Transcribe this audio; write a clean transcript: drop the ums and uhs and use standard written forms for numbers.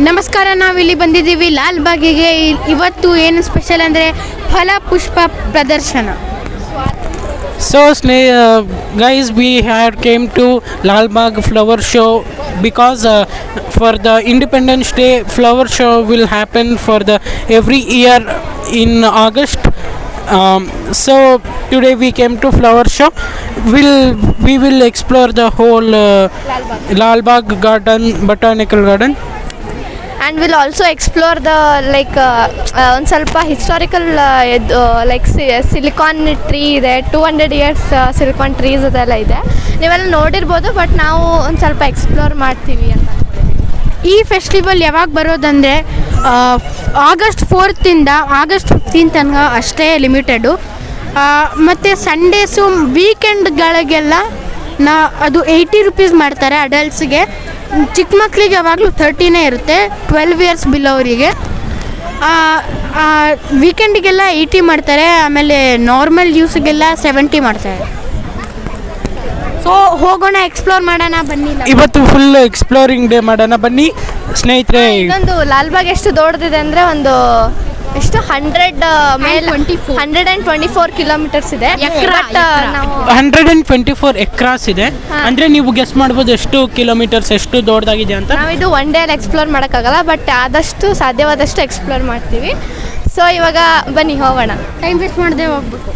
ನಮಸ್ಕಾರ, ನಾವಿಲ್ಲಿ ಬಂದಿದ್ದೀವಿ ಲಾಲ್ಬಾಗಿಗೆ. ಇವತ್ತು ಏನು ಸ್ಪೆಷಲ್ ಅಂದರೆ ಫಲಪುಷ್ಪ ಪ್ರದರ್ಶನ. So guys, we had came to Lal Bagh flower show because for the Independence Day flower show will happen for the every year in August. So today we came to flower show. We will explore the whole Lal Bagh garden, botanical garden. And we'll also explore the ಒಂದು ಸ್ವಲ್ಪ historical silicon tree ಇದೆ. 200 years silicon trees ಅದೆಲ್ಲ ಇದೆ, ನೀವೆಲ್ಲ ನೋಡಿರ್ಬೋದು. But ನಾವು ಒಂದು ಸ್ವಲ್ಪ ಎಕ್ಸ್ಪ್ಲೋರ್ ಮಾಡ್ತೀವಿ ಅಂತ. ಈ ಫೆಸ್ಟಿವಲ್ ಯಾವಾಗ ಬರೋದಂದರೆ August 4th August 15th ತನಕ ಅಷ್ಟೇ ಲಿಮಿಟೆಡು. ಮತ್ತು ಸಂಡೇಸು ವೀಕೆಂಡ್ಗಳಿಗೆಲ್ಲ ಅದು 80 rupees ಮಾಡ್ತಾರೆ ಅಡಲ್ಟ್ಸ್ಗೆ. ಚಿಕ್ಕ ಮಕ್ಕಳಿಗೆ ಯಾವಾಗಲೂ 30 ಇರುತ್ತೆ, 12 years ಬಿಲೋವರಿಗೆ. ವೀಕೆಂಡಿಗೆಲ್ಲ 80 ಮಾಡ್ತಾರೆ, ಆಮೇಲೆ ನಾರ್ಮಲ್ ಯೂಸ್ಗೆಲ್ಲ 70 ಮಾಡ್ತಾರೆ. ಸೊ ಹೋಗೋಣ, ಎಕ್ಸ್ಪ್ಲೋರ್ ಮಾಡೋಣ ಬನ್ನಿ. ಇವತ್ತು ಫುಲ್ ಎಕ್ಸ್ಪ್ಲೋರಿಂಗ್ ಡೇ ಮಾಡೋಣ ಬನ್ನಿ ಸ್ನೇಹಿತರೆ. ಇನ್ನೊಂದು ಲಾಲ್ಬಾಗ್ ಎಷ್ಟು ದೊಡ್ಡದಿದೆ ಅಂದರೆ ಒಂದು ಎಷ್ಟು 124 kilometers ಇದೆ. ನಾವು 124 ಎಕ್ರಾಸ್ ಇದೆ. ಅಂದ್ರೆ ನೀವು ಗೆಸ್ ಮಾಡ್ಬೋದು ಎಷ್ಟು ಕಿಲೋಮೀಟರ್ಸ್, ಎಷ್ಟು ದೊಡ್ಡದಾಗಿದೆ ಅಂತ. ನಾವು ಇದು ಒನ್ ಡೇ ಅಲ್ಲಿ ಎಕ್ಸ್ಪ್ಲೋರ್ ಮಾಡೋಕ್ಕಾಗಲ್ಲ, ಬಟ್ ಆದಷ್ಟು ಸಾಧ್ಯವಾದಷ್ಟು ಎಕ್ಸ್ಪ್ಲೋರ್ ಮಾಡ್ತೀವಿ. ಸೊ ಇವಾಗ ಬನ್ನಿ ಹೋಗೋಣ, ಟೈಮ್ ವೇಸ್ಟ್ ಮಾಡದೆ ಹೋಗ್ಬೇಕು.